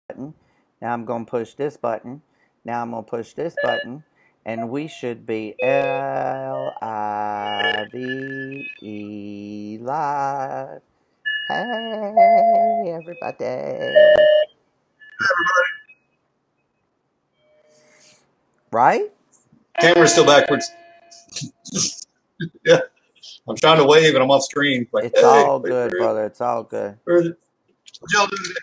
button. Now I'm going to push this button. Now I'm going to push this button. And we should be Live. Live. Hey, everybody. Right? Camera's still backwards. Yeah. I'm trying to wave and I'm off screen. Like, It's hey, all wait good, for it. brother. It's all good. Where is it? What y'all doing today?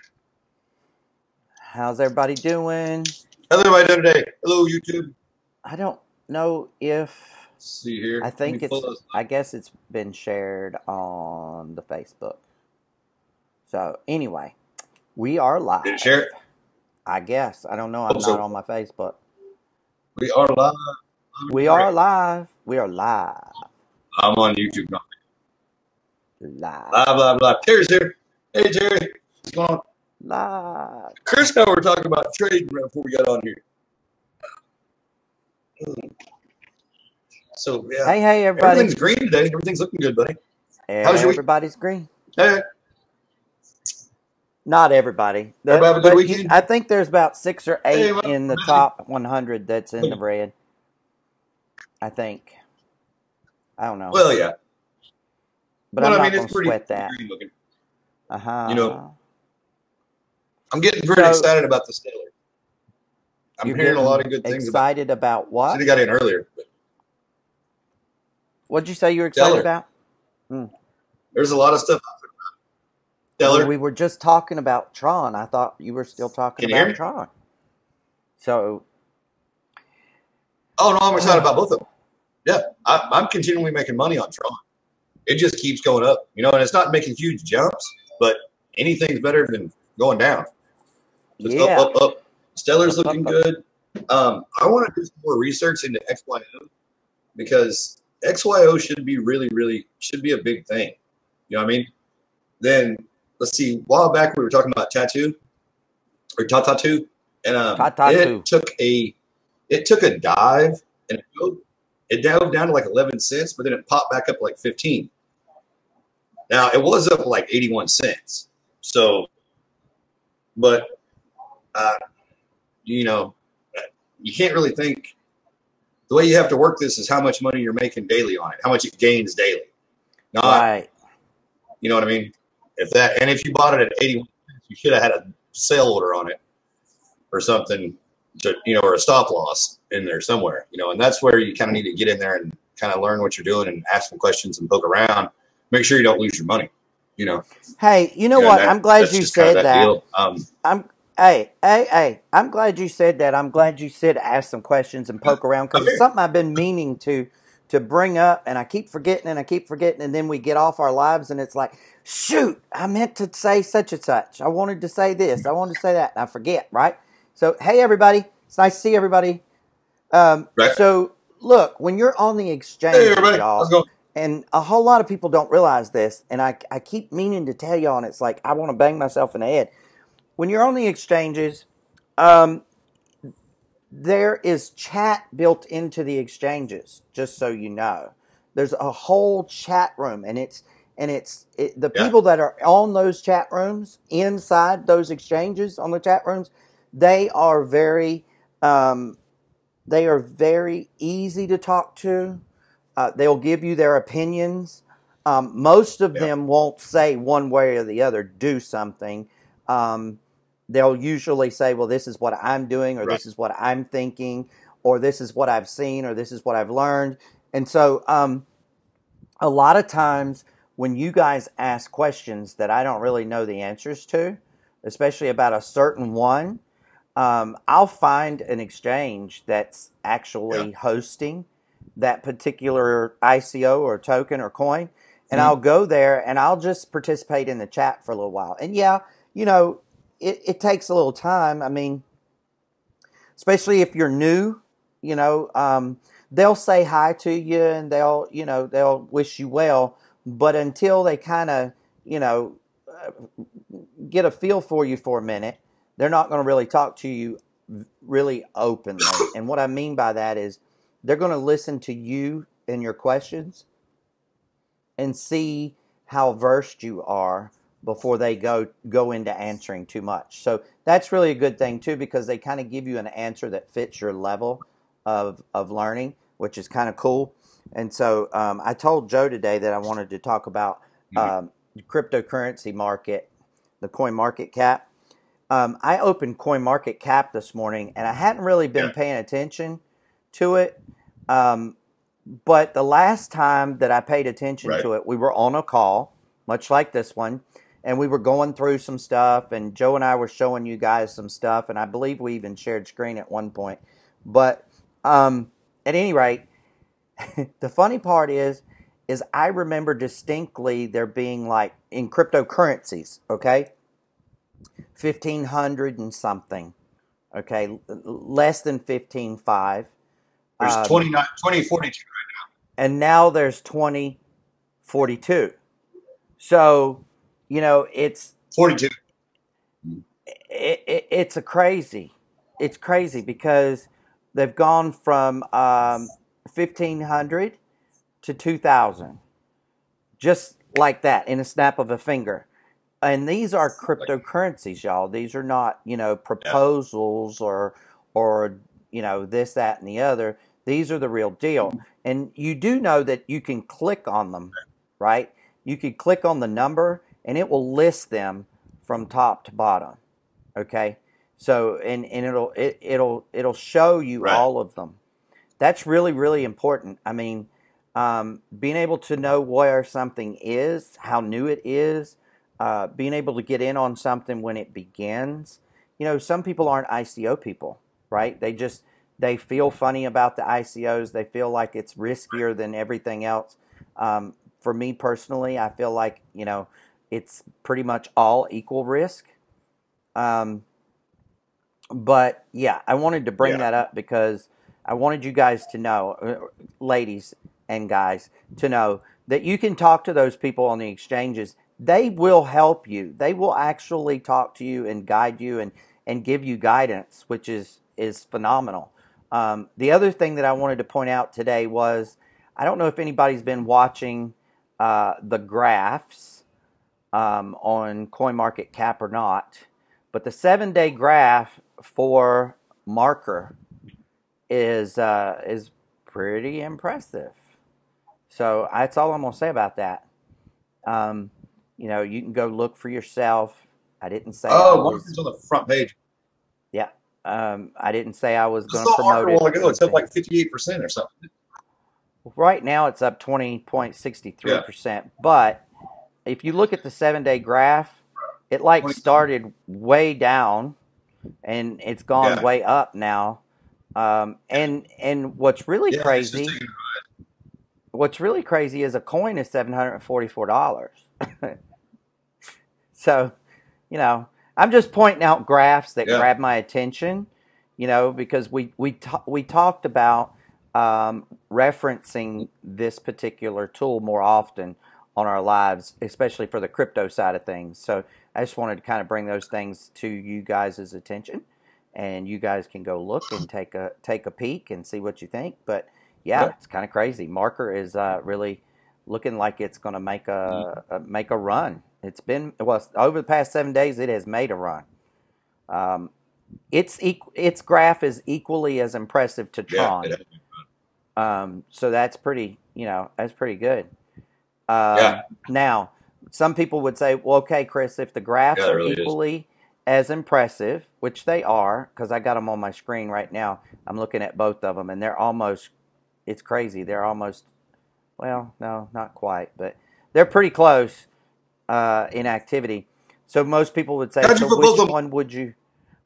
How's everybody doing? How's everybody doing today? Hello, YouTube. I don't know if Let's see here. I Let me think pull it's this I up. guess it's been shared on the Facebook. So anyway, we are Did it live. share it? I guess. I don't know. I'm Hope not so. on my Facebook. We are live. We are live. We are live. I'm on YouTube now. Live. Live. Terry's here. Hey, Terry. What's going on? Live. Chris and I were talking about trading right before we got on here. So, yeah. Hey, everybody. Everything's green today. Everything's looking good, buddy. How's your week? Everybody's green. Hey. Not everybody. Everybody have a good weekend? I think there's about 6 or 8 Hey, in the top 100 that's in the red. I think. I don't know. Well, yeah. But I'm not going to sweat that. Green looking. Uh-huh. You know, I'm getting pretty excited about the Steelers. I'm hearing a lot of good things excited about what? Should have got in earlier. What'd you say you were excited about? There's a lot of stuff. Well, we were just talking about Tron. I thought you were still talking about Tron. So. Oh, no, I'm excited about both of them. Yeah, I'm continually making money on Tron. It just keeps going up, you know, and it's not making huge jumps, but anything's better than going down. Just up. Stellar's looking good. I want to do some more research into XYO because XYO should be should be a big thing. You know what I mean? Then let's see. A while back we were talking about Tattoo, and it took a dive and it dove down to like 11 cents, but then it popped back up like 15. Now it was up like 81 cents. So, but you know, you can't really think. The way you have to work this is how much money you're making daily on it, how much it gains daily. Not, right. You know what I mean? If you bought it at 81 cents, you should have had a sale order on it or something, or a stop loss in there somewhere, and that's where you kind of need to get in there and kind of learn what you're doing and ask some questions and poke around. Make sure you don't lose your money, Hey, you know what? I'm glad you said that. I'm glad you said that. I'm glad you said ask some questions and poke around because it's something I've been meaning to bring up, and I keep forgetting, and then we get off our lives, and it's like, shoot, I meant to say such and such. I wanted to say this. I wanted to say that, and I forget, right? So, hey, everybody. It's nice to see everybody. Right. So, look, when you're on the exchange, y'all, and a whole lot of people don't realize this, and I keep meaning to tell y'all, and it's like I want to bang myself in the head. When you're on the exchanges, there is chat built into the exchanges, just so you know. There's a whole chat room, and the people that are on those chat rooms, inside those exchanges on the chat rooms, they are very easy to talk to. They'll give you their opinions. Most of them won't say one way or the other, do something. They'll usually say, well, this is what I'm doing, or this is what I'm thinking, or this is what I've seen, or this is what I've learned. And so a lot of times when you guys ask questions that I don't really know the answers to, especially about a certain one, I'll find an exchange that's actually hosting that particular ICO or token or coin, and I'll go there and I'll just participate in the chat for a little while. And it takes a little time. I mean, especially if you're new, they'll say hi to you and they'll wish you well, but until they kind of, get a feel for you for a minute, they're not going to really talk to you really openly. And what I mean by that is they're going to listen to you and your questions and see how versed you are before they go into answering too much. So that's really a good thing too, because they kind of give you an answer that fits your level of learning, which is kind of cool. And so I told Joe today that I wanted to talk about the cryptocurrency market, the coin market cap. I opened Coin Market Cap this morning, and I hadn't really been paying attention to it. But the last time that I paid attention to it, we were on a call, much like this one, and we were going through some stuff, and Joe and I were showing you guys some stuff, and I believe we even shared screen at one point. But at any rate, the funny part is I remember distinctly there being, like, in cryptocurrencies, okay, 1,500 and something, okay, less than 15.5. There's 2042 right now. And now there's 2042. So, you know, it's 42. It's crazy because they've gone from 1,500 to 2,000, just like that, in a snap of a finger. And these are cryptocurrencies, y'all. These are not, you know, proposals or you know, this, that, and the other. These are the real deal. And you do know that you can click on them, right? You can click on the number and it will list them from top to bottom. Okay? So and it'll show you all of them. That's really, really important. I mean, being able to know where something is, how new it is, being able to get in on something when it begins. You know, some people aren't ICO people, right? They feel funny about the ICOs. They feel like it's riskier than everything else. For me personally, I feel like, you know, it's pretty much all equal risk. But yeah, I wanted to bring that up because I wanted you guys to know, ladies and guys, to know that you can talk to those people on the exchanges. They will help you. They will actually talk to you and guide you and give you guidance, which is phenomenal. The other thing that I wanted to point out today was, I don't know if anybody's been watching the graphs on CoinMarketCap or not, but the 7-day graph for Marker is pretty impressive. So that's all I'm going to say about that. You know, you can go look for yourself. I didn't say. Marker's on the front page. Yeah. I didn't say I was going to promote Marker it. A while ago. It's up like 58% or something. Right now it's up 20.63%. But if you look at the 7-day graph, it like started way down and it's gone way up now. And what's really crazy, is a coin is $744. So, you know, I'm just pointing out graphs that grab my attention, you know, because we talked about referencing this particular tool more often on our lives, especially for the crypto side of things. So I just wanted to kind of bring those things to you guys' attention, and you guys can go look and take a peek and see what you think. But yeah, it's kind of crazy. Marker is really looking like it's going to make a run. It's been over the past 7 days. It has made a run. Its graph is equally as impressive to Tron. So that's pretty. You know, that's pretty good. Now, some people would say, "Well, okay, Chris, if the graphs are equally as impressive, which they are, because I got them on my screen right now. I'm looking at both of them, and they're almost. It's crazy. They're almost. Well, no, not quite, but they're pretty close in activity. So most people would say, so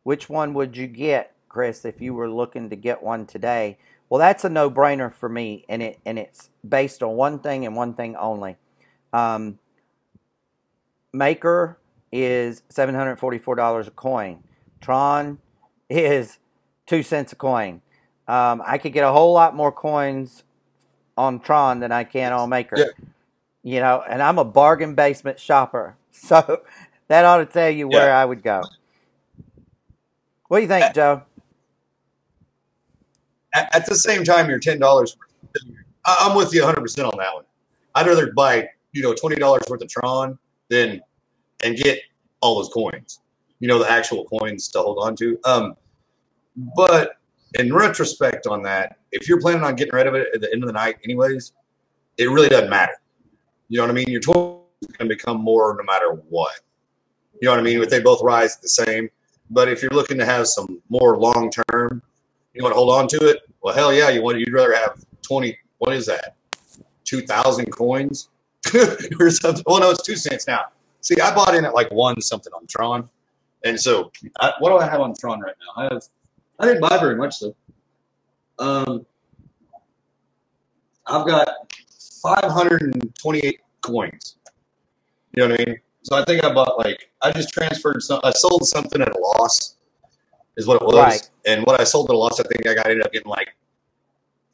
which one would you get, Chris, if you were looking to get one today? Well, that's a no-brainer for me, and it's based on one thing and one thing only. Maker is $744 a coin. Tron is 2 cents a coin. I could get a whole lot more coins on Tron than I can on Maker. Yeah. You know, and I'm a bargain basement shopper. So that ought to tell you where I would go. What do you think, Joe? At the same time, you're $10. I'm with you 100% on that one. I'd rather buy, $20 worth of Tron than and get all those coins, the actual coins to hold on to. But in retrospect on that, if you're planning on getting rid of it at the end of the night anyways, it really doesn't matter. You know what I mean? Your total is going to become more no matter what. You know what I mean? If they both rise the same. But if you're looking to have some more long term, you want to hold on to it? Well, hell yeah, you'd rather have 20, what is that? 2,000 coins or something. Oh no, it's 2 cents now. See, I bought in at like 1 something on Tron. And so what do I have on Tron right now? I didn't buy very much though. I've got 528 coins. You know what I mean? So I think I bought I just transferred I sold something at a loss is what it was. Right. And what I sold at a loss, I think I ended up getting like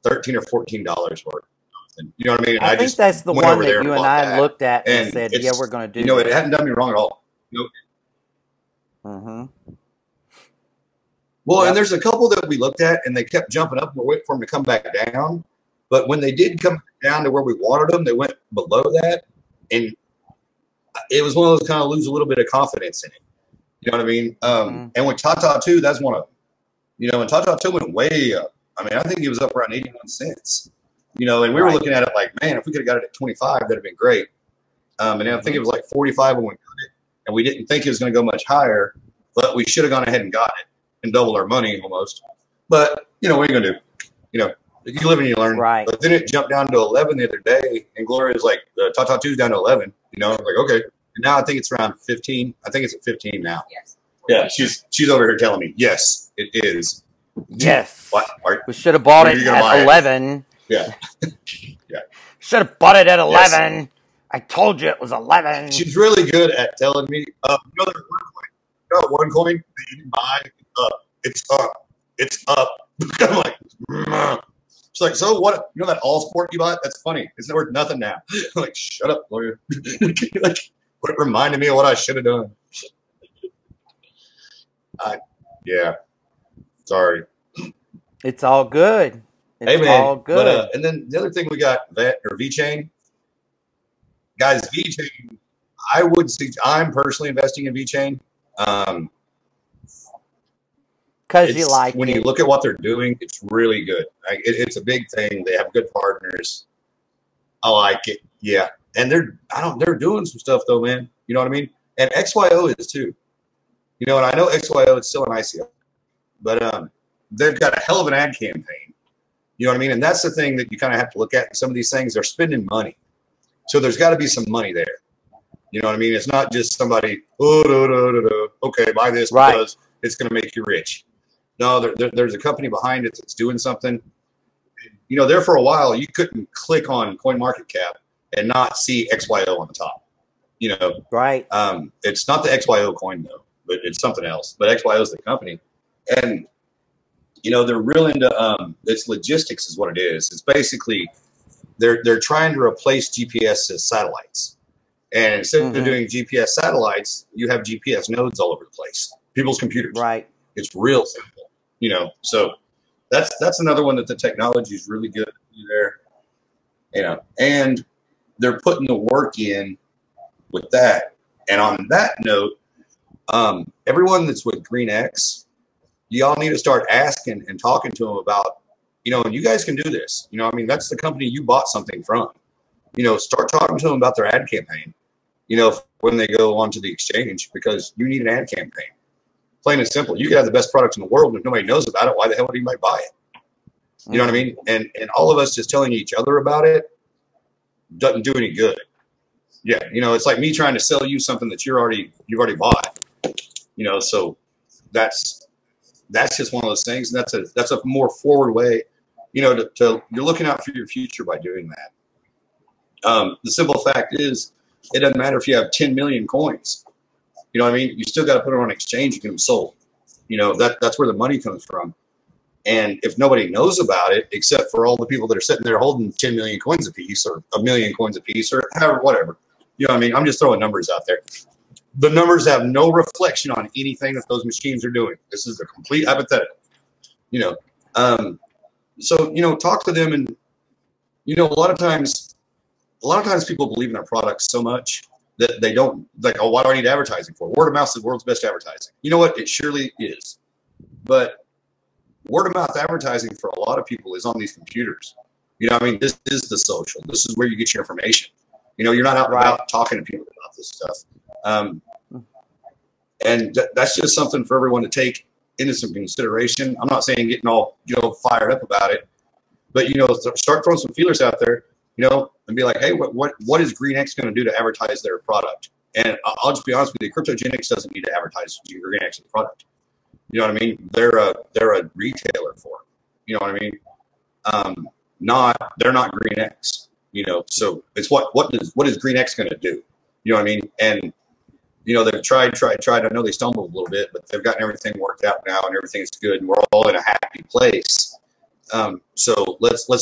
$13 or $14 for it. You know what I mean? And I think that's the one that you and I looked at and said, yeah, we're going to do it hadn't done me wrong at all. Well, and there's a couple that we looked at and they kept jumping up and we're waiting for them to come back down. But when they did come down to where we wanted them, they went below that. And it was one of those kind of lose a little bit of confidence in it. You know what I mean? And with Tata 2, that's one of them. And Tata 2 went way up. I mean, I think he was up around 81 cents. And we were looking at it like, man, if we could have got it at 25, that'd have been great. And I think it was like 45 when we got it. And we didn't think it was going to go much higher, but we should have gone ahead and got it and doubled our money almost. But, what are you going to do? You live and you learn. Right. But then it jumped down to 11 the other day, and Gloria's like, Tata 2's down to 11. I was like, okay. And now I think it's around 15. I think it's at 15 now. Yes. Yeah, she's over here telling me, yes, it is. Yes. What? We should have bought it at 11. Yeah. Yeah. Should have bought it at 11. Yes. I told you it was 11. She's really good at telling me, one coin that you can buy, it's up. It's up. I'm like, she's like, so what? That all sport you bought? That's funny. It's worth nothing now. I'm like, shut up, Gloria. Quit reminding me of what I should have done. Yeah. Sorry. It's all good. It's all good. But, and then the other thing we got, VeChain. Guys, VeChain, I'm personally investing in VeChain. Because you like when you look at what they're doing, it's really good. It's a big thing. They have good partners. I like it. Yeah. And they're doing some stuff though, man. You know what I mean? And XYO is too. And I know XYO is still an ICO, but they've got a hell of an ad campaign. You know what I mean? And that's the thing that you kind of have to look at. Some of these things, they're spending money. So there's got to be some money there. You know what I mean? It's not just somebody, okay, buy this because it's going to make you rich. No, there's a company behind it that's doing something. There for a while, you couldn't click on CoinMarketCap and not see XYO on the top. Right. It's not the XYO coin though, but it's something else. But XYO is the company, and they're real into it's logistics is what it is. It's basically they're trying to replace GPS as satellites, and instead of doing GPS satellites, you have GPS nodes all over the place, people's computers. Right. It's real simple. So that's another one that the technology is really good there. And they're putting the work in with that. And on that note, everyone that's with GreenX, y'all need to start asking and talking to them about, and you guys can do this. That's the company you bought something from. Start talking to them about their ad campaign, when they go onto the exchange, because you need an ad campaign. Plain and simple. You could have the best products in the world, but if nobody knows about it, why the hell would anybody buy it? You know what I mean? And all of us just telling each other about it doesn't do any good. Yeah, it's like me trying to sell you something that you've already bought. So that's just one of those things. And that's a more forward way, you're looking out for your future by doing that. The simple fact is, it doesn't matter if you have 10 million coins. You know what I mean? You still got to put it on exchange and get them sold. That's where the money comes from. And if nobody knows about it, except for all the people that are sitting there holding 10 million coins a piece or a million coins a piece or however, whatever. You know what I mean? I'm just throwing numbers out there. The numbers have no reflection on anything that those machines are doing. This is a complete hypothetical. So, talk to them and, a lot of times people believe in our products so much that they don't like. Oh, why do I need advertising for? Word of mouth is the world's best advertising. You know what? It surely is, but word of mouth advertising for a lot of people is on these computers. You know, I mean, this is the social. This is where you get your information. You know, you're not out and about talking to people about this stuff. And that's just something for everyone to take into some consideration. I'm not saying getting all, fired up about it, but, start throwing some feelers out there, and be like, hey, what is GreenX going to do to advertise their product? And I'll just be honest with you, Cryptogenics doesn't need to advertise GreenX's product. You know what I mean? They're a retailer for it. You know what I mean? They're not GreenX. So it's what is GreenX going to do? You know what I mean? And they've tried. I know they stumbled a little bit, but they've gotten everything worked out now, and everything's good, and we're all in a happy place. So let's go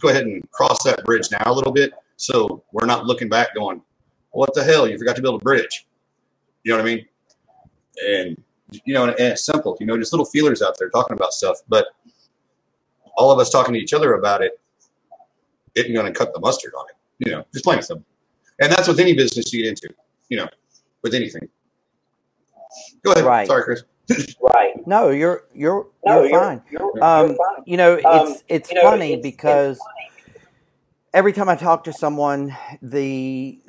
ahead and cross that bridge now a little bit, so we're not looking back going, what the hell? You forgot to build a bridge. You know what I mean? And and it's simple. Just little feelers out there talking about stuff, but all of us talking to each other about it isn't going to cut the mustard on it. Just plain and simple. And that's with any business you get into. With anything. Go ahead. Right. Sorry, Chris. Right. No, you're fine. It's funny because every time I talk to someone, the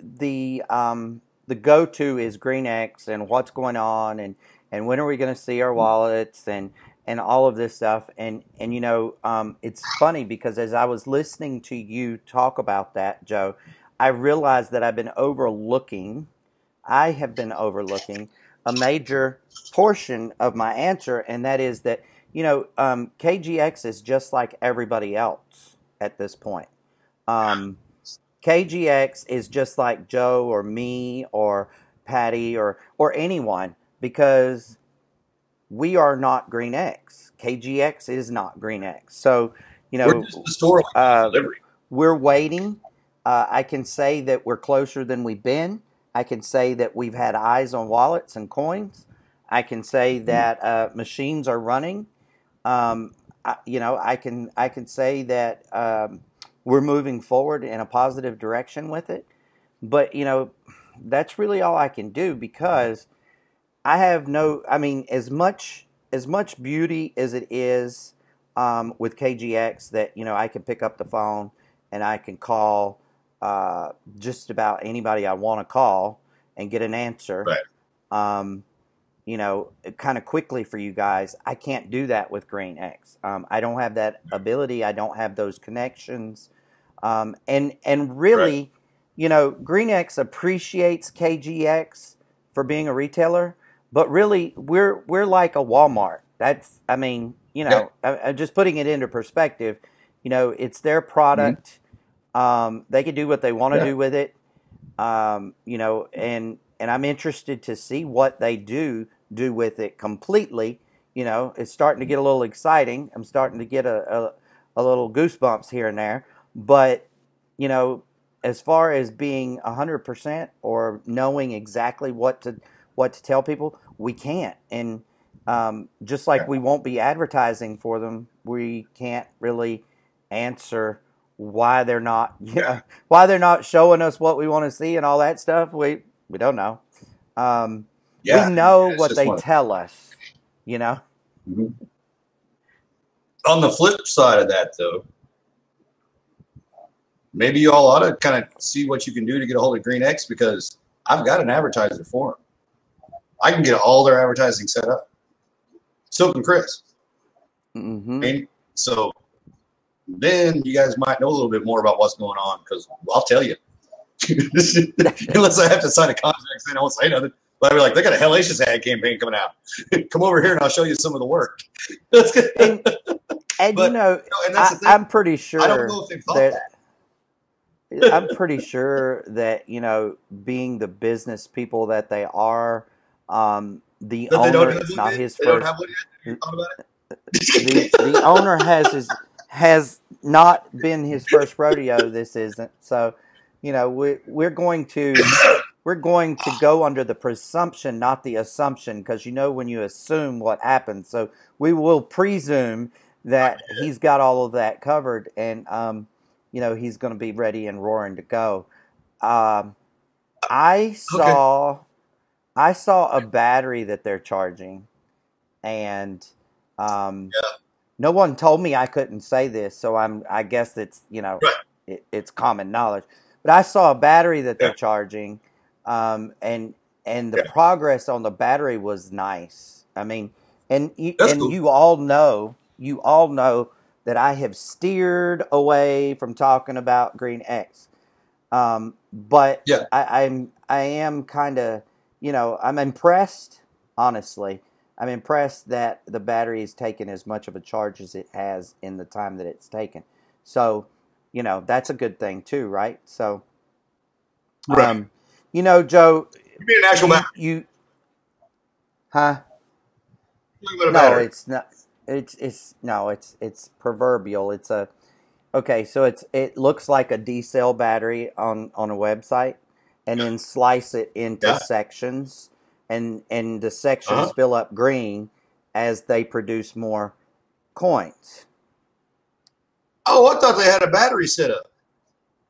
go-to is GreenX and what's going on and when are we going to see our wallets and all of this stuff and it's funny because as I was listening to you talk about that, Joe, I realized that I have been overlooking a major portion of my answer, and that is that, KGX is just like everybody else at this point. KGX is just like Joe or me or Patty or anyone because we are not GreenX. KGX is not GreenX. So, we're just the store delivery. We're waiting. I can say that we're closer than we've been. I can say that we've had eyes on wallets and coins. I can say that machines are running. I can say that we're moving forward in a positive direction with it. But that's really all I can do because I have as much beauty as it is with KGX that I can pick up the phone and I can call. Just about anybody I want to call and get an answer, right. Kind of quickly for you guys. I can't do that with GreenX. I don't have that ability. I don't have those connections. And really, right. GreenX appreciates KGX for being a retailer, but really we're like a Walmart. That's, I'm just putting it into perspective. It's their product. Mm-hmm. They can do what they want to do with it, and I'm interested to see what they do with it completely. It's starting to get a little exciting. I'm starting to get a little goosebumps here and there. But, as far as being 100% or knowing exactly what to tell people, we can't. And just like we won't be advertising for them, we can't really answer why they're not showing us what we want to see and all that stuff. We don't know. We know what they tell us, Mm-hmm. On the flip side of that, though, maybe you all ought to kind of see what you can do to get a hold of GreenX because I've got an advertiser for them. I can get all their advertising set up. Silk and Chris. Mm-hmm. So then you guys might know a little bit more about what's going on because I'll tell you. Unless I have to sign a contract saying I won't say nothing. But I'll be like, they got a Hellacious ad campaign coming out. Come over here and I'll show you some of the work. That's good. And I'm pretty sure I don't know if they've thought that. I'm pretty sure that, being the business people that they are, the owner, it's not his first. The owner has not been his first rodeo. This isn't. So, we're going to go under the presumption, not the assumption, because when you assume what happens. So we will presume that he's got all of that covered, and he's going to be ready and roaring to go. I I Okay. saw I saw a battery that they're charging, and um, Yeah. no one told me I couldn't say this, so I guess it's Right. it's common knowledge. But I saw a battery that they're Yeah. charging, um, and and the Yeah. progress on the battery was nice. I mean, That's and cool. you all know that I have steered away from talking about Green X. But Yeah. I am kind of, I'm impressed. Honestly, I'm impressed that the battery is taking as much of a charge as it has in the time that it's taken. So, that's a good thing too, right? So, Right. um, Joe, You mean an actual battery? huh? Talking about a No, battery. it's not. It's no, it's proverbial. It's a Okay, so it looks like a D cell battery on a website, and then slice it into Yeah. sections, and the Uh sections huh. fill up green as they produce more coins. Oh, I thought they had a battery set up.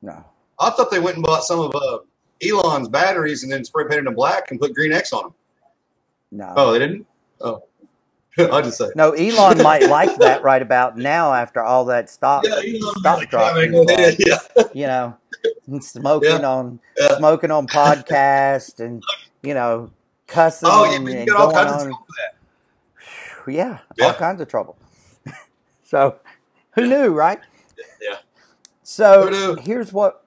No, I thought they went and bought some of Elon's batteries and then spray painted them black and put green X on them. no, Oh, they didn't. Oh, I'll just say. no. Elon might like that right about now after all that Yeah, Elon would be stock like, yeah, drop man, he's go ahead. had. Yeah, You know, yeah, yeah. smoking on podcast and cussing Oh, yeah, man, you and got all going kinds of on. trouble with that. Yeah, all Yeah, kinds of trouble. So who knew, right? yeah. Who So knew? here's what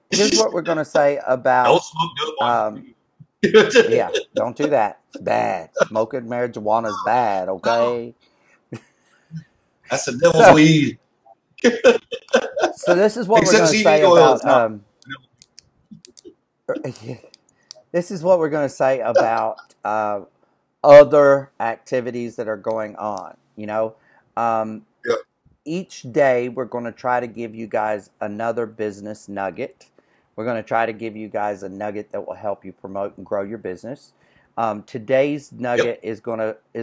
we're gonna say Don't about smoke dope um, on yeah, TV. don't do that. It's bad. Smoking marijuana is bad. No, Okay. that's the devil's So weed. so this is what we're Except gonna say CBD oil is about not. this is what we're gonna say about other activities that are going on. Um, Yeah. each day we're going to try to give you guys another business nugget. We're going to try to give you guys a nugget that will help you promote and grow your business. Today's Yep. nugget is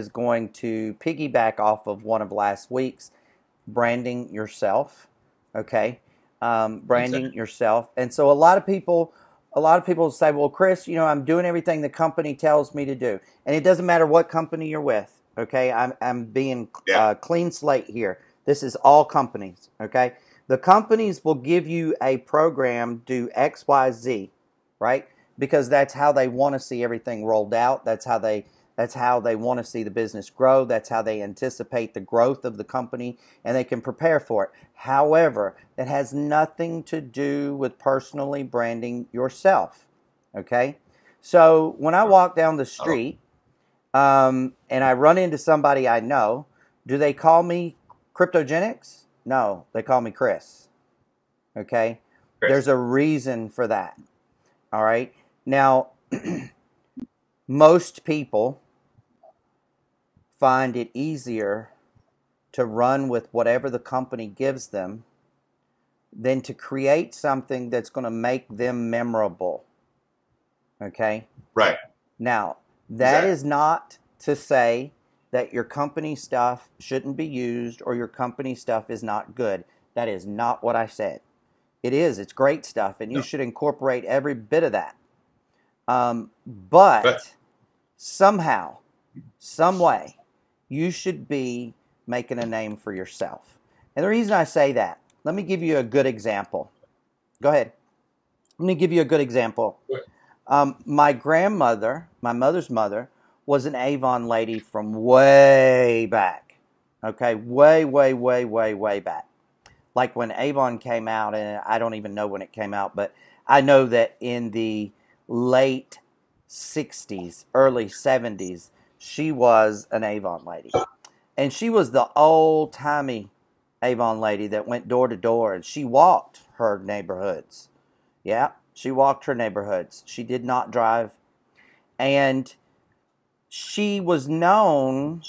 going to piggyback off of one of last week's, branding yourself. Okay, Okay. branding yourself, and so a lot of people say, "Well, Chris, I'm doing everything the company tells me to do," and it doesn't matter what company you're with. Okay, I'm being Yeah. clean slate here. This is all companies. Okay, the companies will give you a program, do X, Y, Z, right? Because that's how they want to see everything rolled out. That's how they want to see the business grow. That's how they anticipate the growth of the company, and they can prepare for it. However, that has nothing to do with personally branding yourself. Okay? So when I walk down the Oh, street and I run into somebody I know, do they call me Cryptogenics? No, they call me Chris. Okay? Chris. There's a reason for that. All right? Now, most people find it easier to run with whatever the company gives them than to create something that's going to make them memorable. Okay? Right. Now, that Exactly. is not to say that your company stuff shouldn't be used or your company stuff is not good. That is not what I said. It is. It's great stuff, and you No. should incorporate every bit of that. Right. But somehow, some way, you should be making a name for yourself. And the reason I say that, let me give you a good example. Go ahead. Let me give you a good example. Right. My grandmother, my mother's mother, was an Avon lady from way back. Okay, way, way, way, way, way back. Like when Avon came out, and I don't even know when it came out, but I know that in the late 60s, early 70s, she was an Avon lady. And she was the old timey Avon lady that went door to door and she walked her neighborhoods. Yeah, she walked her neighborhoods. She did not drive. And she was known,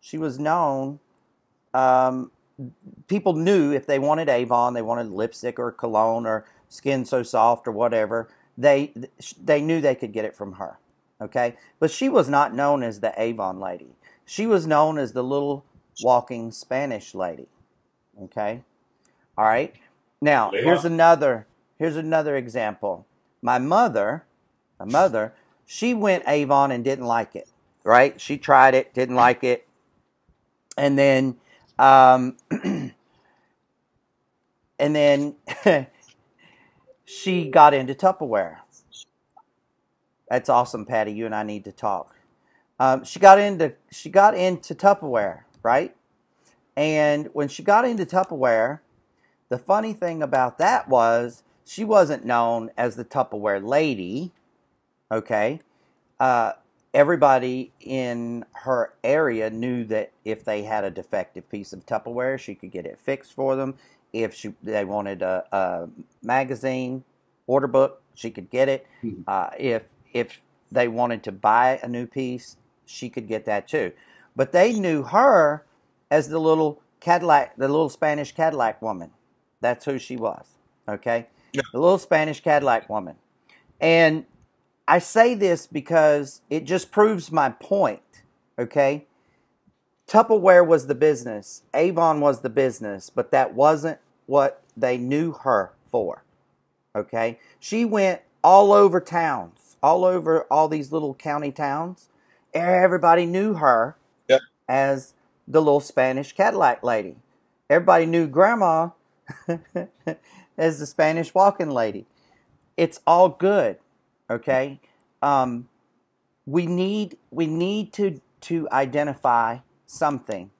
she was known, um, people knew if they wanted Avon, they wanted lipstick or cologne or Skin So Soft or whatever, they knew they could get it from her. Okay? But she was not known as the Avon lady. She was known as the little walking Spanish lady. Okay? All right? Now, Avon. here's another example. My mother my mother, she went Avon and didn't like it, right? She tried it, didn't like it. And then, and then she got into Tupperware. That's awesome, Patty. You and I need to talk. She got into Tupperware, right? And when she got into Tupperware, the funny thing about that was she wasn't known as the Tupperware lady. Okay, everybody in her area knew that if they had a defective piece of Tupperware, she could get it fixed for them. If they wanted a magazine order book, she could get it. If they wanted to buy a new piece, she could get that too. But they knew her as the little Cadillac, the little Spanish Cadillac woman. That's who she was. Okay, the little Spanish Cadillac woman. And I say this because it just proves my point, okay? Tupperware was the business. Avon was the business, but that wasn't what they knew her for, okay? She went all over towns, all over all these little county towns. Everybody knew her as the little Spanish Cadillac lady. Everybody knew Grandma as the Spanish walking lady. It's all good. Okay, we need to identify something,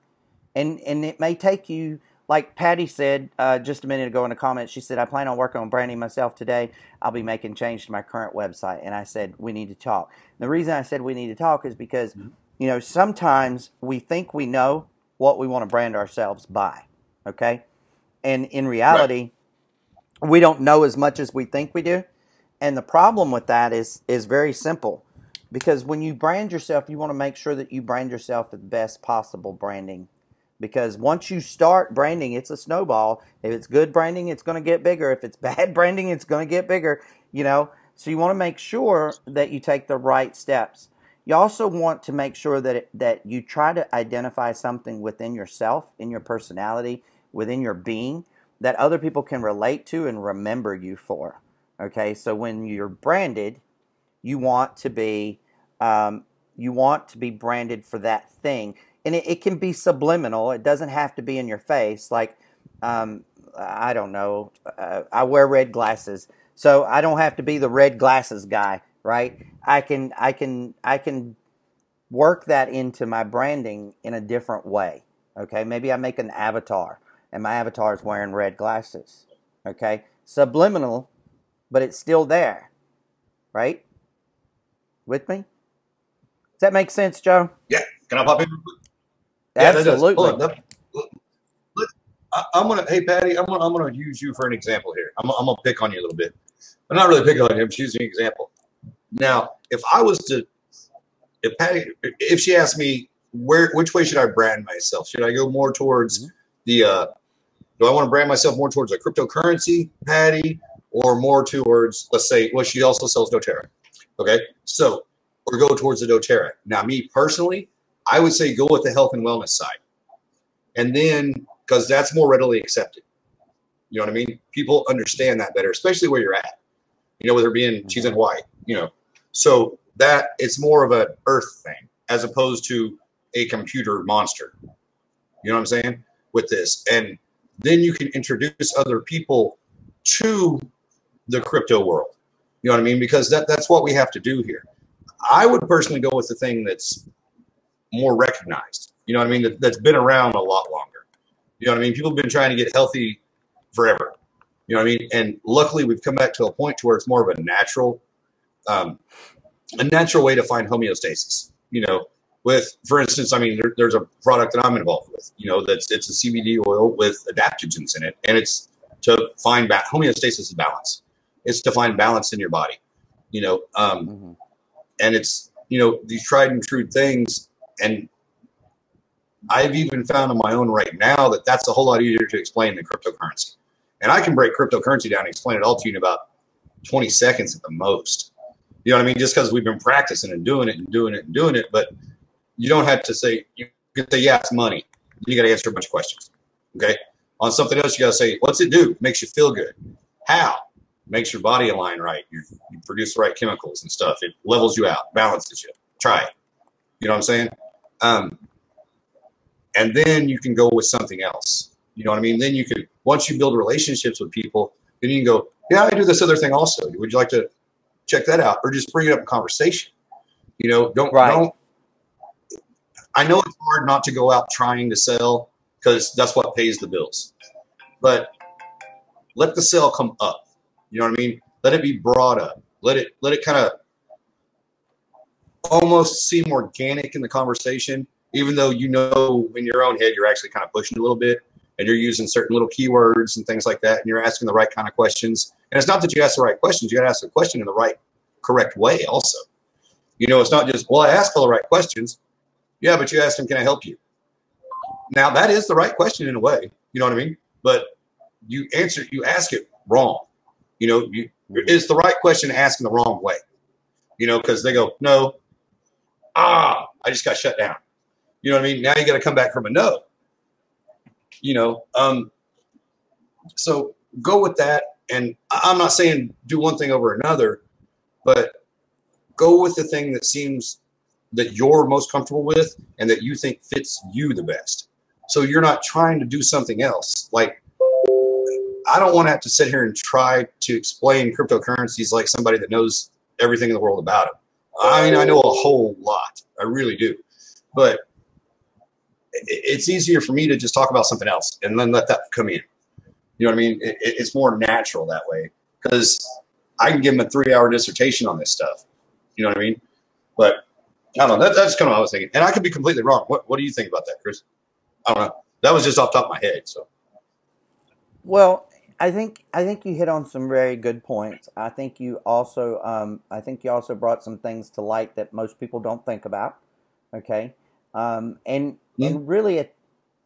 and it may take you, like Patty said just a minute ago in the comments. She said, "I plan on working on branding myself today. I'll be making change to my current website." And I said, "We need to talk." And the reason I said we need to talk is because sometimes we think we know what we want to brand ourselves by. Okay, and in reality, we don't know as much as we think we do. And the problem with that is very simple, because when you brand yourself, you want to make sure that you brand yourself with the best possible branding. Because once you start branding, it's a snowball. If it's good branding, it's going to get bigger. If it's bad branding, it's going to get bigger. So you want to make sure that you take the right steps. You also want to make sure that you try to identify something within yourself, in your personality, within your being, that other people can relate to and remember you for. Okay, so when you're branded, you want to be branded for that thing, and it can be subliminal. It doesn't have to be in your face. Like, I don't know. I wear red glasses, so I don't have to be the red glasses guy, right? I can work that into my branding in a different way. Okay, maybe I make an avatar, and my avatar is wearing red glasses. Okay, subliminal. But it's still there, right? With me? Does that make sense, Joe? Yeah. Can I pop in? Absolutely. Yeah, I'm gonna. Hey, Patty, I'm gonna use you for an example here. I'm gonna pick on you a little bit. I'm not really picking on you. I'm choosing an example. Now, if Patty, if she asked me which way should I brand myself? Should I go more towards do I want to brand myself more towards a cryptocurrency, Patty? Or more towards, let's say, well, she also sells doTERRA. Okay, so or go towards the doTERRA. Now, me personally, I would say go with the health and wellness side, and then because that's more readily accepted. You know what I mean? People understand that better, especially where you're at. With her being she's in Hawaii. So that it's more of an earth thing as opposed to a computer monster. You know what I'm saying? With this, and then you can introduce other people to the crypto world. You know what I mean? Because that's what we have to do here. I would personally go with the thing that's more recognized. You know what I mean? That's been around a lot longer. You know what I mean? People have been trying to get healthy forever. You know what I mean? And luckily we've come back to a point to where it's more of a natural way to find homeostasis. With, for instance, I mean, there's a product that I'm involved with, it's a CBD oil with adaptogens in it. And it's to find homeostasis is balance. It's to find balance in your body, and it's, these tried and true things. And I've even found on my own right now that that's a whole lot easier to explain than cryptocurrency. And I can break cryptocurrency down and explain it all to you in about 20 seconds at the most. You know what I mean? Just because we've been practicing and doing it. But you don't have to say, you can say, yeah, it's money. You got to answer a bunch of questions. Okay. On something else, you got to say, what's it do? It makes you feel good. How? makes your body align right. You produce the right chemicals and stuff. It levels you out, balances you. Try it. You know what I'm saying? And then you can go with something else. You know what I mean? Then you can, once you build relationships with people, then you can go, yeah, I do this other thing also. Would you like to check that out? Or just bring it up in conversation. You know, don't. I know it's hard not to go out trying to sell because that's what pays the bills. But let the sale come up. You know what I mean? Let it be brought up. Let it kind of almost seem organic in the conversation, even though you know in your own head you're actually kind of pushing a little bit and you're using certain little keywords and things like that, and you're asking the right kind of questions. And it's not that you ask the right questions, you got to ask the question in the right, correct way also. You know, it's not just, well, I asked all the right questions. Yeah, but you asked them, can I help you? Now, that is the right question in a way. You know what I mean? But you ask it wrong. You know, it's the right question asking the wrong way. You know, because they go, no. I just got shut down. You know what I mean? Now you got to come back from a no. You know, so go with that. And I'm not saying do one thing over another, but go with the thing that seems that you're most comfortable with and that you think fits you the best. So you're not trying to do something else. Like, I don't want to have to sit here and try to explain cryptocurrencies like somebody that knows everything in the world about it. I mean, I know a whole lot. I really do. But it's easier for me to just talk about something else and then let that come in. You know what I mean? It's more natural that way because I can give them a 3-hour dissertation on this stuff. You know what I mean? But I don't know. That's kind of what I was thinking. And I could be completely wrong. What do you think about that, Chris? I don't know. That was just off the top of my head. So. Well, I think you hit on some very good points. I think you also brought some things to light that most people don't think about. Okay, and really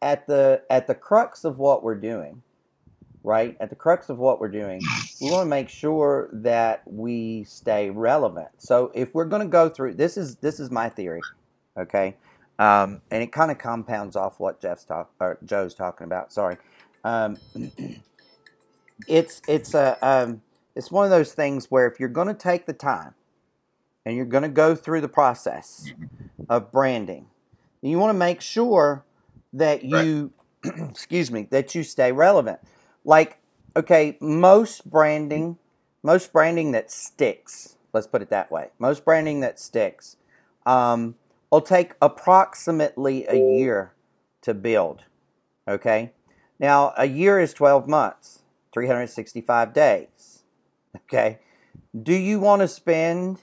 at the crux of what we're doing, right? At the crux of what we're doing, we want to make sure that we stay relevant. So if we're going to go through this is my theory, okay, and it kind of compounds off what Joe's talking about. Sorry. It's one of those things where if you're going to take the time and you're going to go through the process of branding, you want to make sure that you, excuse me, that you stay relevant. Like, okay, most branding that sticks, let's put it that way. Most branding that sticks will take approximately a year to build. Okay, now a year is 12 months. 365 days. Okay. Do you want to spend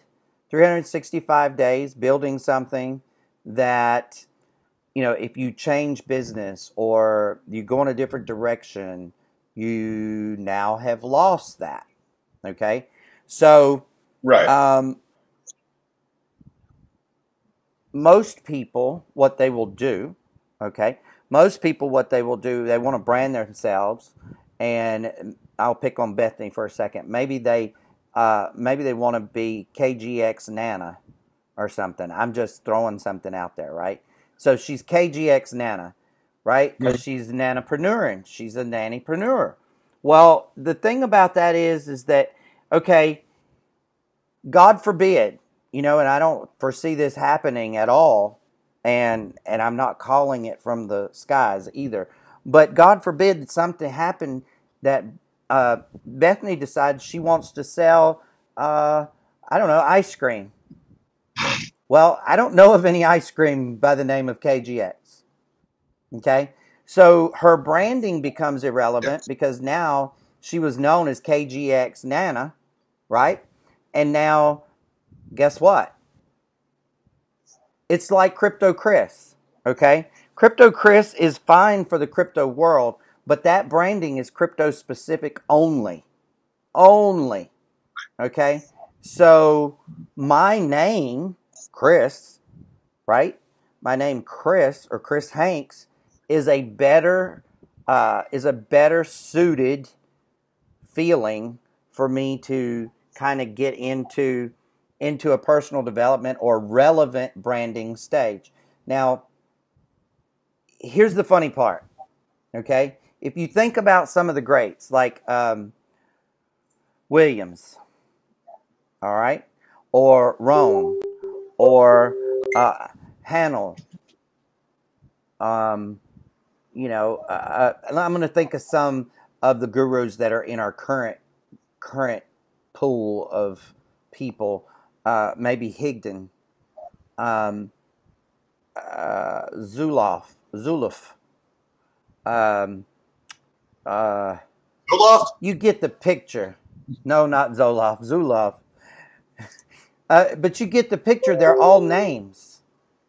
365 days building something that, you know, if you change business or you go in a different direction, you now have lost that? Okay. So, most people, what they will do, they want to brand themselves. And I'll pick on Bethany for a second. Maybe they want to be KGX Nana or something. I'm just throwing something out there, right? So she's KGX Nana, right? Because she's a nanopreneur and she's a nannypreneur. Well, the thing about that is that, okay, God forbid, you know, and I don't foresee this happening at all, and I'm not calling it from the skies either. But God forbid that something happened that Bethany decides she wants to sell, ice cream. Well, I don't know of any ice cream by the name of KGX. Okay? So her branding becomes irrelevant because now she was known as KGX Nana, right? And now, guess what? It's like Crypto Chris, okay? Crypto Chris is fine for the crypto world, but that branding is crypto specific only. Only. Okay? So my name, Chris, right? My name, Chris, or Chris Hanks, is a better suited feeling for me to kind of get into a personal development or relevant branding stage. Now, here's the funny part, okay? If you think about some of the greats, like Williams, all right, or Rohn, or Hanel. You know, I'm going to think of some of the gurus that are in our current pool of people. Maybe Higdon, Zoloft. Zoloft? You get the picture. No, not Zoloft. Zoloft. But you get the picture. They're all names.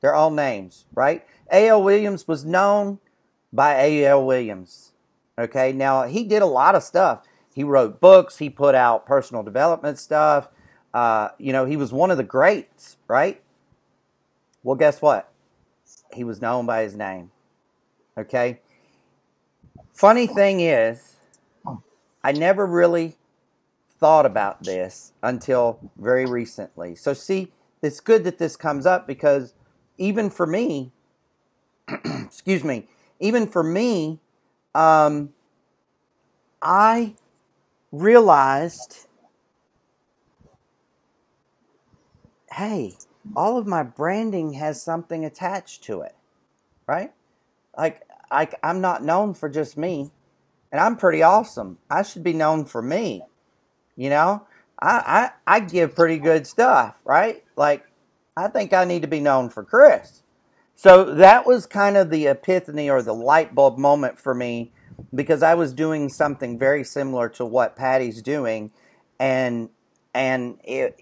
They're all names, right? A.L. Williams was known by A.L. Williams. Okay, now he did a lot of stuff. He wrote books. He put out personal development stuff. You know, he was one of the greats, right? Well, guess what? He was known by his name. Okay. Funny thing is, I never really thought about this until very recently. So see, it's good that this comes up because even for me, excuse me, even for me, I realized, hey, all of my branding has something attached to it, right? Like I'm not known for just me, and I'm pretty awesome. I should be known for me, you know? I give pretty good stuff, right? Like, I think I need to be known for Chris. So that was kind of the epiphany or the light bulb moment for me, because I was doing something very similar to what Patty's doing, and it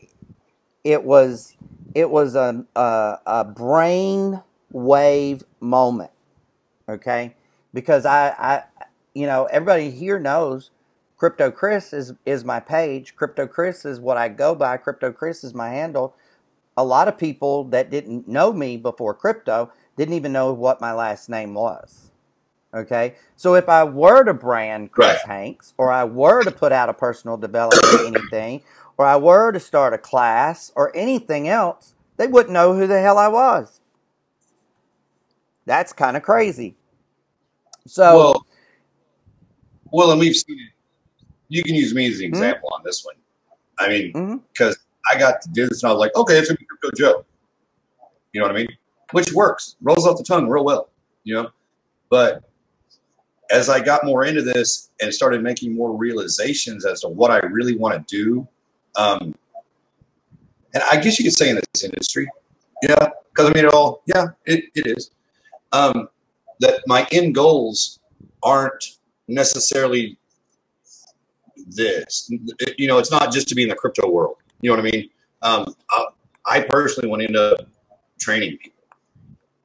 was a brain wave moment, okay? Because I you know, everybody here knows Crypto Chris is my page. Crypto Chris is what I go by. Crypto Chris is my handle. A lot of people that didn't know me before crypto didn't even know what my last name was. Okay? So if I were to brand Chris Hanks, or I were to put out a personal development anything, or I were to start a class or anything else, they wouldn't know who the hell I was. That's kind of crazy. So, well, and we've seen it. You can use me as an example on this one. I mean, because I got to do this and I was like, okay, it's going to be Crypto Joe. You know what I mean? Which works. Rolls off the tongue real well, you know? But as I got more into this and started making more realizations as to what I really want to do, and I guess you could say in this industry, yeah, because I mean, it is, that my end goals aren't necessarily this. You know, it's not just to be in the crypto world. You know what I mean? I personally want to end up training people.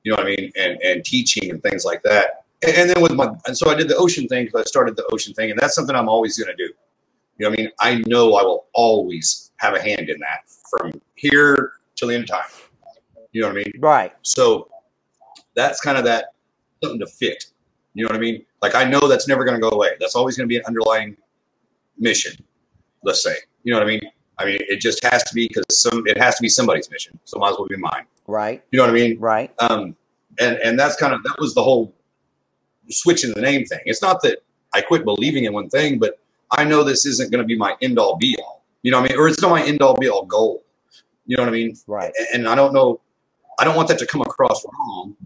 You know what I mean? And teaching and things like that. And then so I did the ocean thing because I started the ocean thing, and that's something I'm always going to do. You know what I mean? I know I will always have a hand in that from here till the end of time. You know what I mean? Right. So that's kind of that something to fit. You know what I mean? Like, I know that's never going to go away. That's always going to be an underlying mission, let's say. You know what I mean? I mean, it just has to be, because it has to be somebody's mission. So it might as well be mine. Right. You know what I mean? Right. And that's that was the whole switching the name thing. It's not that I quit believing in one thing, but I know this isn't going to be my end all be all. You know what I mean? Or it's not my end all be all goal. You know what I mean? Right. And I don't know. I don't want that to come across wrong.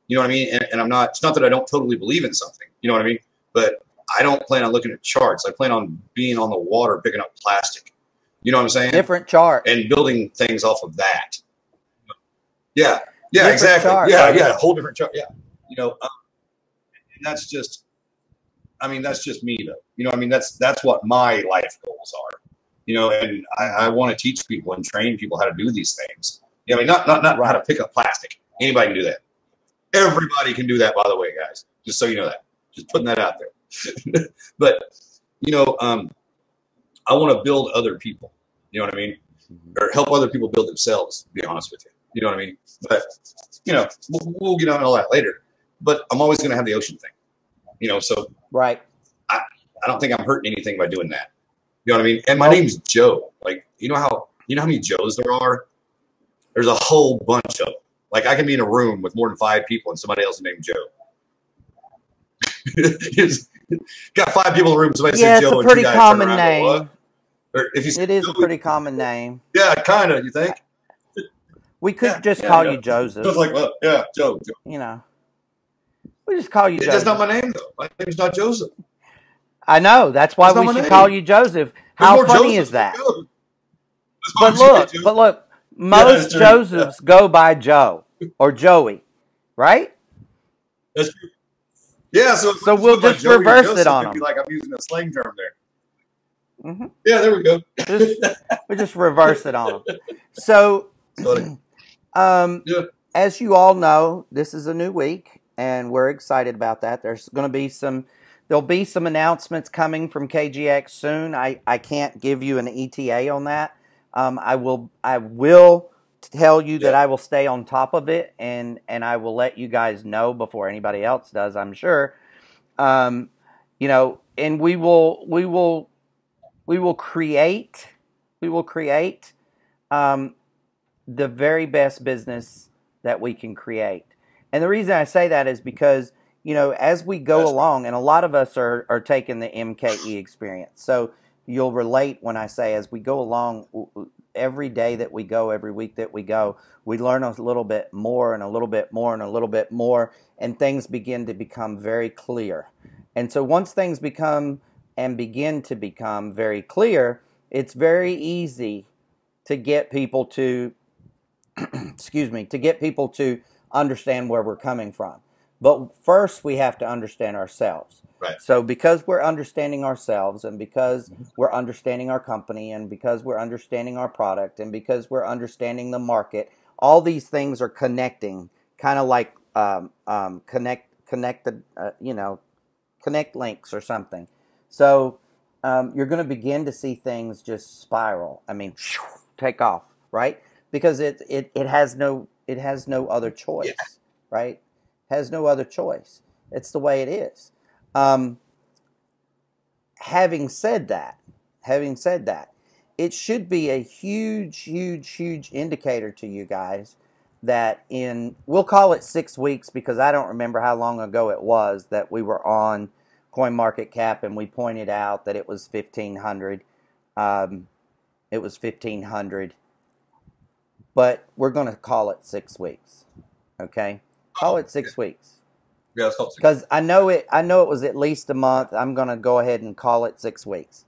You know what I mean? And I'm not. It's not that I don't totally believe in something. You know what I mean? But I don't plan on looking at charts. I plan on being on the water picking up plastic. You know what I'm saying? Different chart. And building things off of that. Yeah. Yeah. Different exactly. chart. Yeah. A whole different chart. Yeah. You know. And that's just. I mean, that's just me, though. You know, I mean, that's what my life goals are. You know, and I want to teach people and train people how to do these things. You know, I mean, not Right. how to pick up plastic. Anybody can do that. Everybody can do that, by the way, guys. Just so you know that. Just putting that out there. But, you know, I want to build other people. You know what I mean? Or help other people build themselves, to be honest with you. You know what I mean? But, you know, we'll get on all that later. But I'm always going to have the ocean thing. You know, so Right. I don't think I'm hurting anything by doing that. You know what I mean? And my name's Joe. Like, you know how many Joes there are? There's a whole bunch of them. Like, I can be in a room with more than 5 people and somebody else is named Joe. Got 5 people in the room. Somebody said Joe. It's a pretty common name. Or if you say It is a Joey, pretty common name. yeah, kind of. You think? We could just call you Joseph. Just like, well, yeah, Joe. You know, we just call you Joseph. That's not my name, though. My name's not Joseph. I know. That's why we should call you Joseph. How funny is that? But look, most Josephs go by Joe or Joey, right? That's true. Yeah, so we'll just reverse it on them. Like I'm using a slang term there. Mm-hmm. Yeah, there we go. We just reverse it on them. So, as you all know, this is a new week, and we're excited about that. There'll be some announcements coming from KGX soon. I can't give you an ETA on that. I will tell you that I will stay on top of it, and I will let you guys know before anybody else does, I'm sure. And we will create the very best business that we can create. And the reason I say that is because, as we go along, and a lot of us are taking the MKE experience. So you'll relate when I say, as we go along, every day that we go, every week that we go, we learn a little bit more and a little bit more and a little bit more, and things begin to become very clear. And so once things begin to become very clear, it's very easy to get people to, to understand where we're coming from. But first, we have to understand ourselves. Right. So because we're understanding ourselves, and because we're understanding our company, and because we're understanding our product, and because we're understanding the market, all these things are connecting, kind of like connect links or something. So you're going to begin to see things just spiral. I mean, take off, right? Because it has no other choice, right? It has no other choice. It's the way it is. Having said that, it should be a huge indicator to you guys that we'll call it 6 weeks, because I don't remember how long ago it was that we were on CoinMarketCap and we pointed out that it was 1,500. It was 1,500. But we're going to call it 6 weeks. Okay? Call it 6 weeks. Yeah, it's called 6 weeks. Because I know it was at least a month. I'm going to go ahead and call it 6 weeks.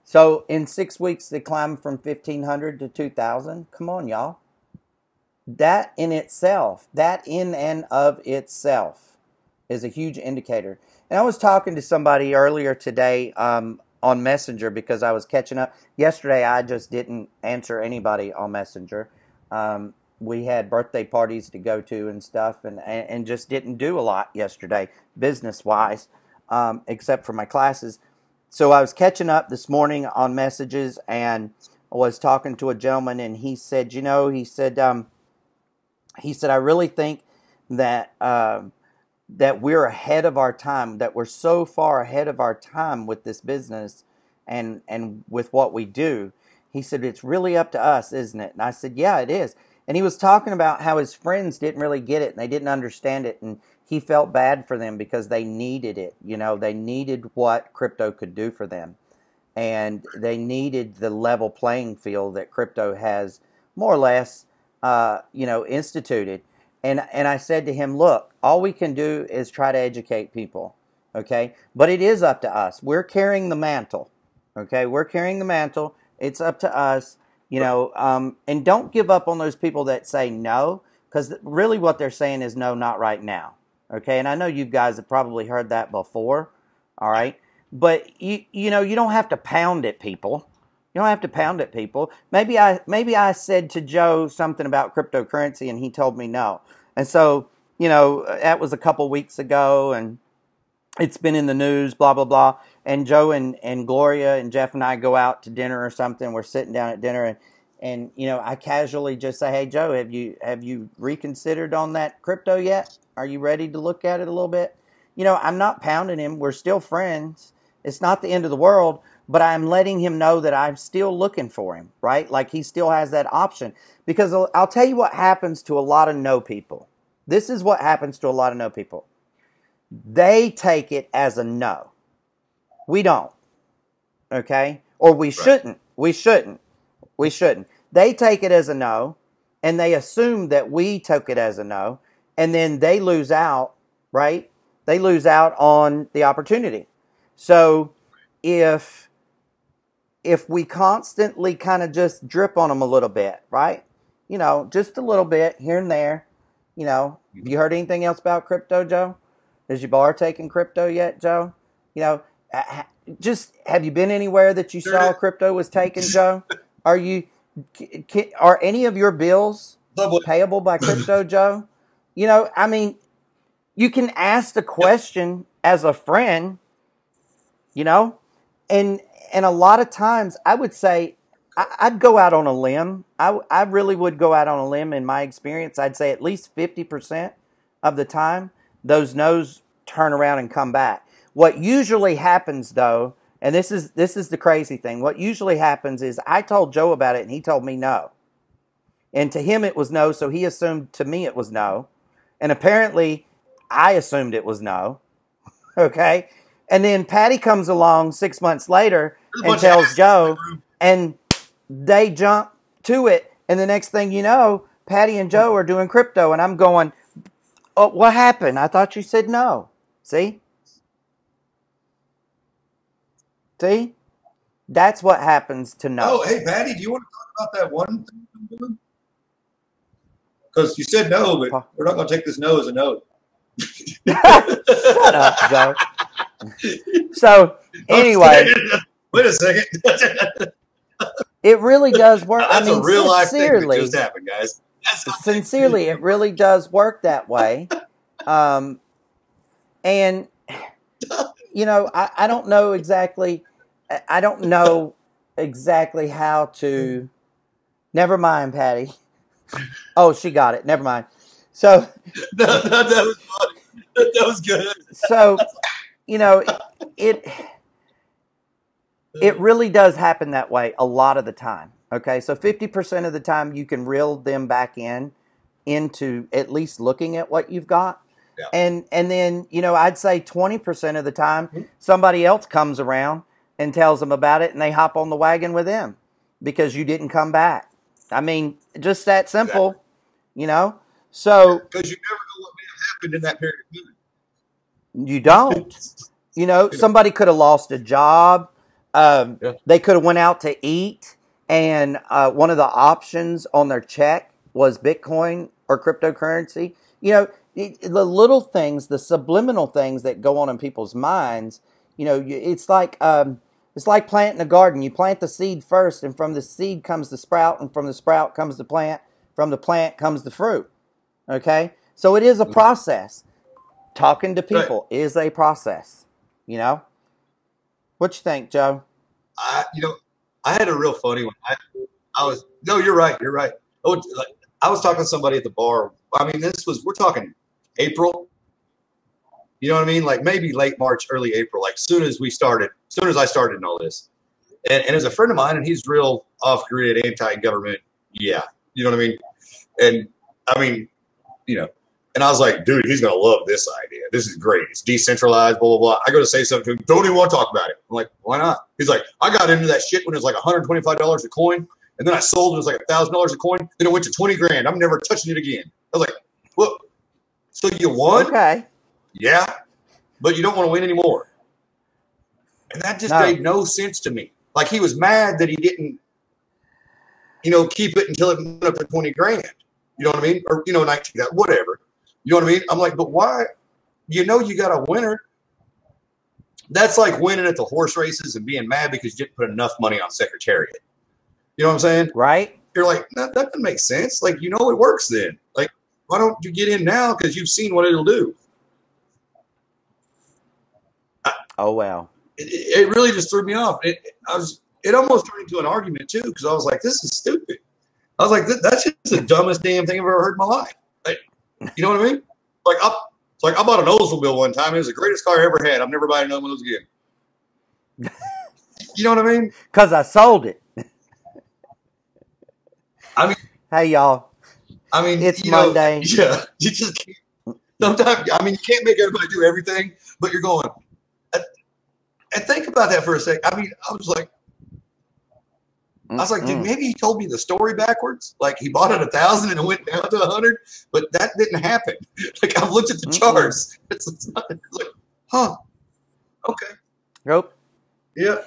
So in 6 weeks, they climbed from 1,500 to 2,000. Come on, y'all. That in and of itself is a huge indicator. And I was talking to somebody earlier today on Messenger, because I was catching up. Yesterday, I just didn't answer anybody on Messenger. We had birthday parties to go to and stuff, and just didn't do a lot yesterday, business-wise, except for my classes. So I was catching up this morning on messages, and I was talking to a gentleman, and he said, I really think that that we're ahead of our time, that we're so far ahead of our time with this business and with what we do. He said, it's really up to us, isn't it? And I said, yeah, it is. And he was talking about how his friends didn't really get it and they didn't understand it, and he felt bad for them because they needed it. They needed what crypto could do for them, and they needed the level playing field that crypto has more or less instituted. And I said to him, look, all we can do is try to educate people, okay? But it is up to us. We're carrying the mantle, okay? We're carrying the mantle. It's up to us, and don't give up on those people that say no, because really what they're saying is no, not right now, okay? And I know you guys have probably heard that before, all right? But, you don't have to pound at people. You don't have to pound at people. Maybe I said to Joe something about cryptocurrency and he told me no. And so, that was a couple weeks ago, and it's been in the news, blah, blah, blah. And Joe and Gloria and Jeff and I go out to dinner or something. We're sitting down at dinner, and I casually just say, hey, Joe, have you reconsidered on that crypto yet? Are you ready to look at it a little bit? I'm not pounding him. We're still friends. It's not the end of the world. But I'm letting him know that I'm still looking for him, right? Like he still has that option. Because I'll tell you what happens to a lot of no people. This is what happens to a lot of no people. They take it as a no. We don't, okay? Or we shouldn't. We shouldn't. We shouldn't. They take it as a no, and they assume that we took it as a no, and then they lose out, right? They lose out on the opportunity. So if we constantly kind of just drip on them a little bit, right? You know, just a little bit here and there. You know, have you heard anything else about crypto, Joe? Is your bar taking crypto yet, Joe? You know, just have you been anywhere that you saw crypto was taken, Joe? Are any of your bills payable by crypto, Joe? You know, I mean, you can ask the question as a friend, you know, and a lot of times I would say I'd go out on a limb. I really would go out on a limb in my experience. I'd say at least 50% of the time, those no's turn around and come back. What usually happens, though, and this is the crazy thing, what usually happens is I told Joe about it and he told me no. And to him it was no, so he assumed to me it was no. And apparently I assumed it was no. Okay? And then Patty comes along 6 months later and tells Joe, and they jump to it. And the next thing you know, Patty and Joe are doing crypto. And I'm going, oh, what happened? I thought you said no. See? See? That's what happens to no. Oh, hey, Patty, do you want to talk about that one thing I'm doing? Because you said no, but we're not going to take this no as a no. Shut up, Joe. So, anyway. Wait a second. It really does work. That's I mean, a real life thing that sincerely, just happened, guys. sincerely, it really does work that way. And, you know, I don't know exactly. I don't know exactly how to. Never mind, Patty. Oh, she got it. Never mind. So that was funny. That was good. So, you know, it really does happen that way a lot of the time. Okay, so 50% of the time you can reel them back into at least looking at what you've got. Yeah. And then, you know, I'd say 20% of the time somebody else comes around and tells them about it and they hop on the wagon with them because you didn't come back. I mean, just that simple, exactly. You know? So because you never know what may have happened in that period of time. You don't. You know, somebody could have lost a job. They could have went out to eat, and one of the options on their check was Bitcoin or cryptocurrency. You know, the little things, the subliminal things that go on in people's minds. You know, it's like planting a garden. You plant the seed first, and from the seed comes the sprout, and from the sprout comes the plant. From the plant comes the fruit. Okay, so it is a process. Talking to people is a process. You know, what you think, Joe? You know, I had a real funny one. No, you're right. You're right. I was talking to somebody at the bar. I mean, we're talking April. You know what I mean? Like maybe late March, early April, like soon as I started in all this. And as a friend of mine, and he's real off-grid, anti-government. Yeah. You know what I mean? And I mean, you know, and I was like, dude, he's going to love this idea. This is great. It's decentralized, blah, blah, blah. I go to say something to him. Don't even want to talk about it. I'm like, why not? He's like, I got into that shit when it was like $125 a coin. And then I sold it. It was like $1,000 a coin. Then it went to 20 grand. I'm never touching it again. I was like, well, so you won? Okay. Yeah. But you don't want to win anymore. And that just made no sense to me. Like he was mad that he didn't, you know, keep it until it went up to 20 grand. You know what I mean? Or, you know, 19, whatever. You know what I mean? I'm like, but why? You know you got a winner. That's like winning at the horse races and being mad because you didn't put enough money on Secretariat. You know what I'm saying? Right. You're like, that doesn't make sense. Like, you know it works then. Like, why don't you get in now because you've seen what it'll do? Oh, wow. It really just threw me off. It almost turned into an argument, too, because I was like, this is stupid. I was like, that's just the dumbest damn thing I've ever heard in my life. Like, you know what I mean? Like I bought an Oldsmobile one time. It was the greatest car I ever had. I'm never buying another one of those again. You know what I mean? Because I sold it. I mean, hey y'all. I mean, it's Monday. Yeah, you just can't. Sometimes, I mean, you can't make everybody do everything, but you're going. And think about that for a second. I mean, I was like, I was like, dude, maybe he told me the story backwards. Like he bought it 1,000 and it went down to 100, but that didn't happen. Like I've looked at the charts. It's like, huh? Okay. Nope. Yeah.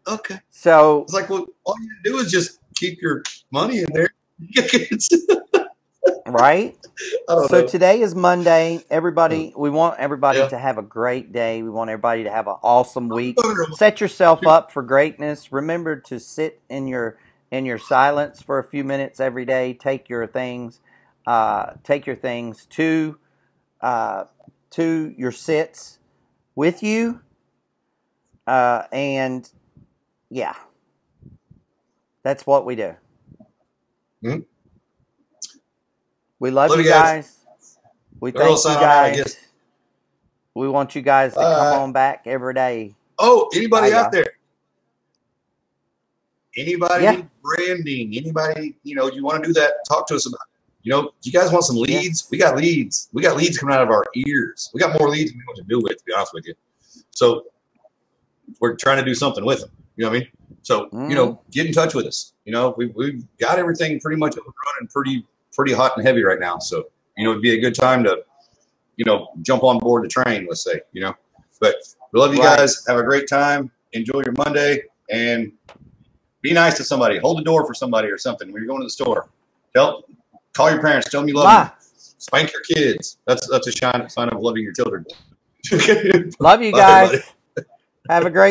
Okay. So it's like, well, all you do is just keep your money in there. Right. So today is Monday. Everybody, we want everybody to have a great day. We want everybody to have an awesome week. Set yourself up for greatness. Remember to sit in your silence for a few minutes every day. Take your things to your sits with you. And yeah, that's what we do. Mm-hmm. We love you guys. We thank you guys. We want you guys to come on back every day. Oh, anybody out there? Anybody need branding? Anybody, you want to do that? Talk to us about it. Do you guys want some leads? Yeah. We got leads. We got leads coming out of our ears. We got more leads than we know what to do with, to be honest with you. So we're trying to do something with them. You know what I mean? So, get in touch with us. We've got everything pretty much running pretty hot and heavy right now. So, it'd be a good time to, jump on board the train, let's say, But we love you guys. Have a great time. Enjoy your Monday and be nice to somebody. Hold the door for somebody or something when you're going to the store. Call your parents. Tell them you love them. Spank your kids. That's a sign of loving your children. Love you guys. Have a great